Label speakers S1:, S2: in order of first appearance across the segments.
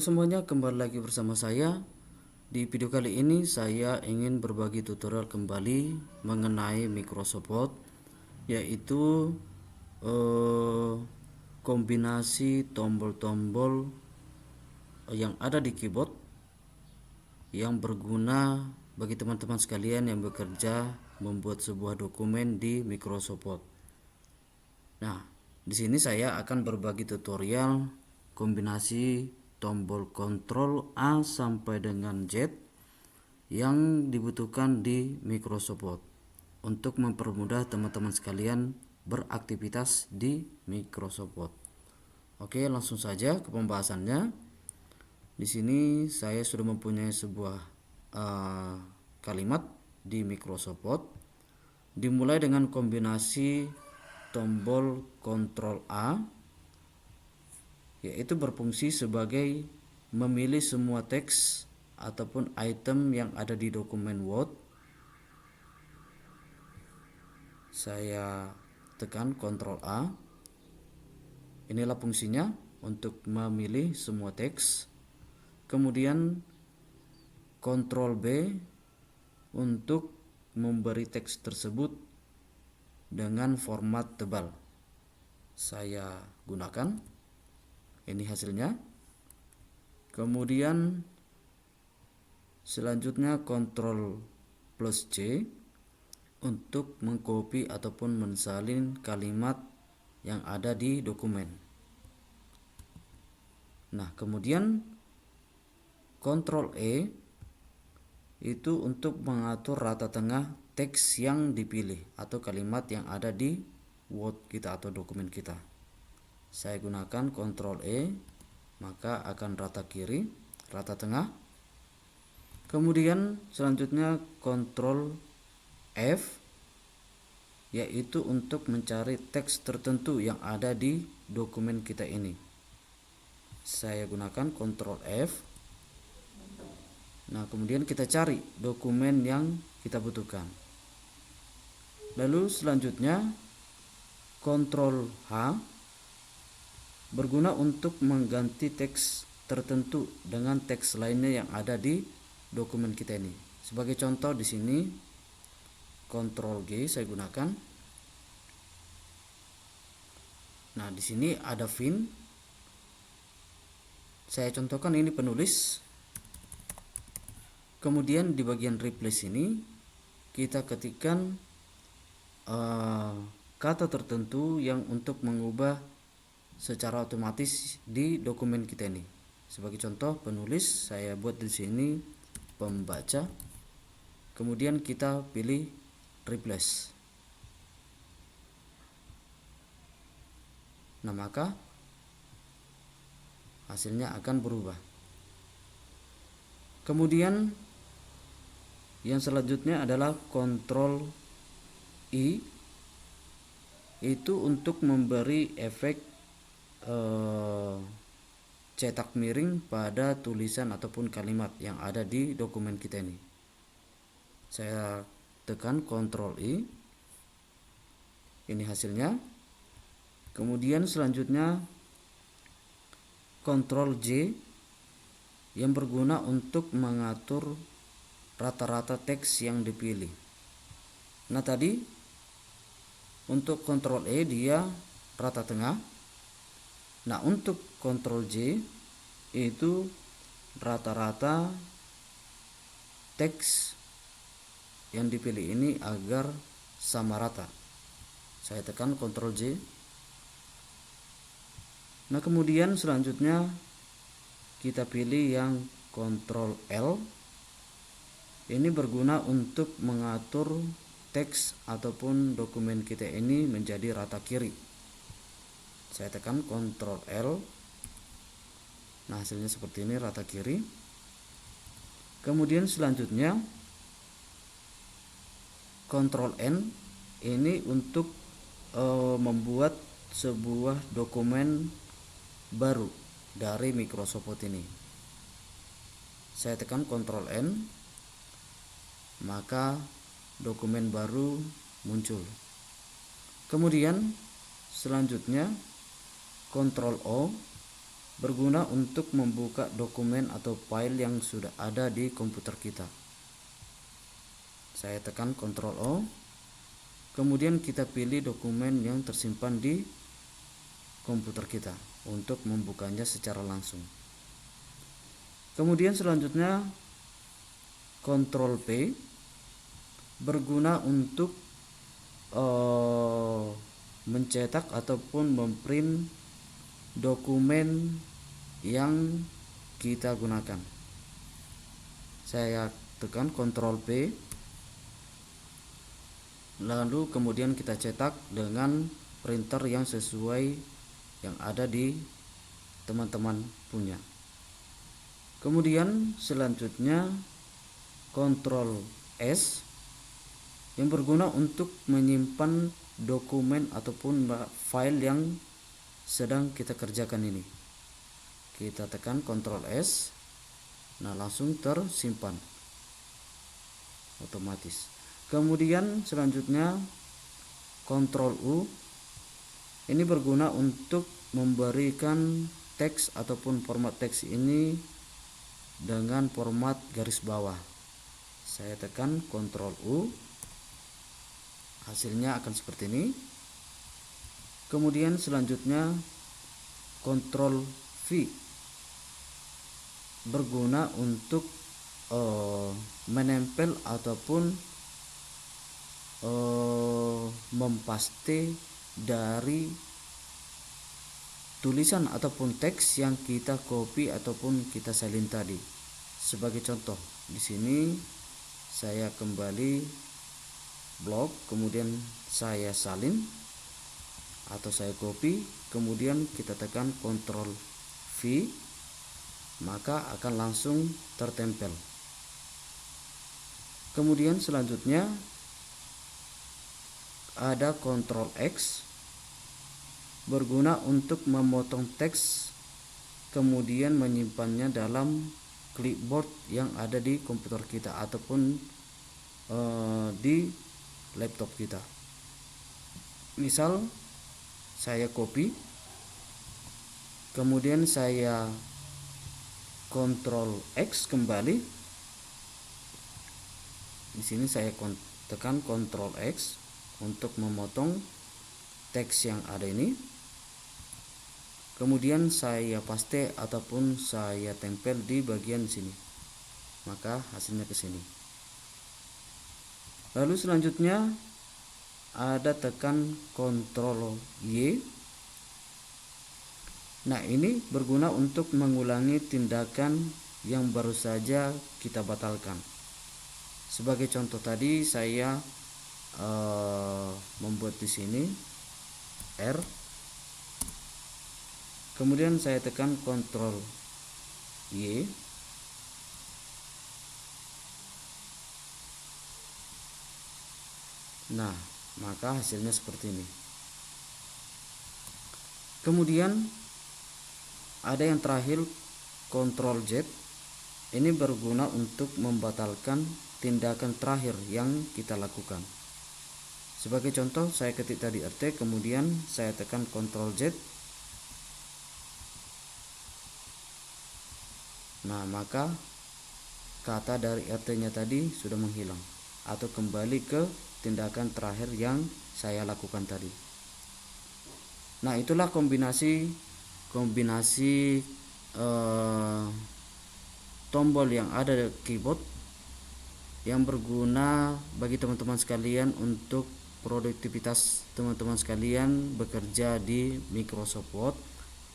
S1: semuanya, kembali lagi bersama saya. Di video kali ini saya ingin berbagi tutorial kembali mengenai Microsoft Word, yaitu kombinasi tombol-tombol yang ada di keyboard yang berguna bagi teman-teman sekalian yang bekerja membuat sebuah dokumen di Microsoft Word. Nah, di sini saya akan berbagi tutorial kombinasi tombol Ctrl A sampai dengan Z yang dibutuhkan di Microsoft Word untuk mempermudah teman-teman sekalian beraktivitas di Microsoft Word. Oke, langsung saja ke pembahasannya. Di sini saya sudah mempunyai sebuah kalimat di Microsoft Word, dimulai dengan kombinasi tombol Ctrl A, yaitu berfungsi sebagai memilih semua teks ataupun item yang ada di dokumen Word. Saya tekan Ctrl A. Inilah fungsinya untuk memilih semua teks. Kemudian Ctrl B untuk memberi teks tersebut dengan format tebal. Saya gunakan. Ini hasilnya. Kemudian selanjutnya Ctrl plus C untuk mengcopy ataupun mensalin kalimat yang ada di dokumen. Nah, kemudian Ctrl E itu untuk mengatur rata tengah teks yang dipilih atau kalimat yang ada di Word kita atau dokumen kita. Saya gunakan Ctrl E, maka akan rata kiri, rata tengah. Kemudian selanjutnya Ctrl F, yaitu untuk mencari teks tertentu yang ada di dokumen kita ini. Saya gunakan Ctrl F. Nah, kemudian kita cari dokumen yang kita butuhkan. Lalu selanjutnya Ctrl H berguna untuk mengganti teks tertentu dengan teks lainnya yang ada di dokumen kita ini. Sebagai contoh di sini Ctrl G saya gunakan. Nah, di sini ada fin. Saya contohkan ini penulis. Kemudian di bagian replace ini kita ketikkan kata tertentu yang untuk mengubah secara otomatis di dokumen kita ini. Sebagai contoh penulis, saya buat di sini pembaca. Kemudian kita pilih replace. Nah, maka hasilnya akan berubah. Kemudian yang selanjutnya adalah Ctrl I, itu untuk memberi efek cetak miring pada tulisan ataupun kalimat yang ada di dokumen kita ini. Saya tekan Ctrl I. Ini hasilnya. Kemudian selanjutnya Ctrl J yang berguna untuk mengatur rata-rata teks yang dipilih. Nah, tadi untuk Ctrl E dia rata tengah. Nah, untuk Ctrl J itu rata-rata teks yang dipilih ini agar sama rata. Saya tekan Ctrl J. Nah, kemudian selanjutnya kita pilih yang Ctrl L. Ini berguna untuk mengatur teks ataupun dokumen kita ini menjadi rata kiri. Saya tekan Ctrl L. Nah, hasilnya seperti ini, rata kiri. Kemudian selanjutnya Ctrl N ini untuk membuat sebuah dokumen baru dari Microsoft Word ini. Saya tekan Ctrl N, maka dokumen baru muncul. Kemudian selanjutnya Ctrl O berguna untuk membuka dokumen atau file yang sudah ada di komputer kita. Saya tekan Ctrl O, kemudian kita pilih dokumen yang tersimpan di komputer kita untuk membukanya secara langsung. Kemudian selanjutnya Ctrl P berguna untuk mencetak ataupun memprint dokumen yang kita gunakan. Saya tekan Ctrl P, lalu kemudian kita cetak dengan printer yang sesuai yang ada di teman-teman punya. Kemudian selanjutnya Ctrl S yang berguna untuk menyimpan dokumen ataupun file yang sedang kita kerjakan ini. Kita tekan Ctrl S, nah langsung tersimpan otomatis. Kemudian selanjutnya Ctrl U, ini berguna untuk memberikan teks ataupun format teks ini dengan format garis bawah. Saya tekan Ctrl U, hasilnya akan seperti ini. Kemudian selanjutnya Ctrl V berguna untuk menempel ataupun mempaste dari tulisan ataupun teks yang kita copy ataupun kita salin tadi. Sebagai contoh, di sini saya kembali blok, kemudian saya salin atau saya copy, kemudian kita tekan Ctrl V, maka akan langsung tertempel. Kemudian selanjutnya ada Ctrl X berguna untuk memotong teks kemudian menyimpannya dalam clipboard yang ada di komputer kita ataupun di laptop kita. Misal saya copy, kemudian saya Ctrl X kembali. Di sini saya tekan Ctrl X untuk memotong teks yang ada ini. Kemudian saya paste ataupun saya tempel di bagian sini. Maka hasilnya ke sini. Lalu selanjutnya ada tekan Ctrl Y. Nah, ini berguna untuk mengulangi tindakan yang baru saja kita batalkan. Sebagai contoh tadi saya membuat di sini R, kemudian saya tekan Ctrl Y, nah maka hasilnya seperti ini. Kemudian ada yang terakhir Ctrl Z, ini berguna untuk membatalkan tindakan terakhir yang kita lakukan. Sebagai contoh, saya ketik tadi RT, kemudian saya tekan Ctrl Z. Nah, maka kata dari RT-nya tadi sudah menghilang atau kembali ke tindakan terakhir yang saya lakukan tadi. Nah, itulah kombinasi tombol yang ada di keyboard yang berguna bagi teman-teman sekalian untuk produktivitas teman-teman sekalian bekerja di Microsoft Word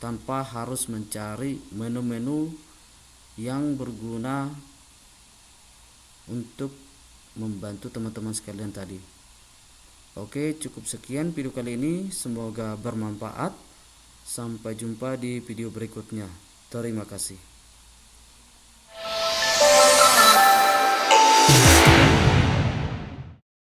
S1: tanpa harus mencari menu-menu yang berguna untuk membantu teman-teman sekalian tadi. Oke, cukup sekian video kali ini, semoga bermanfaat. Sampai jumpa di video berikutnya. Terima kasih.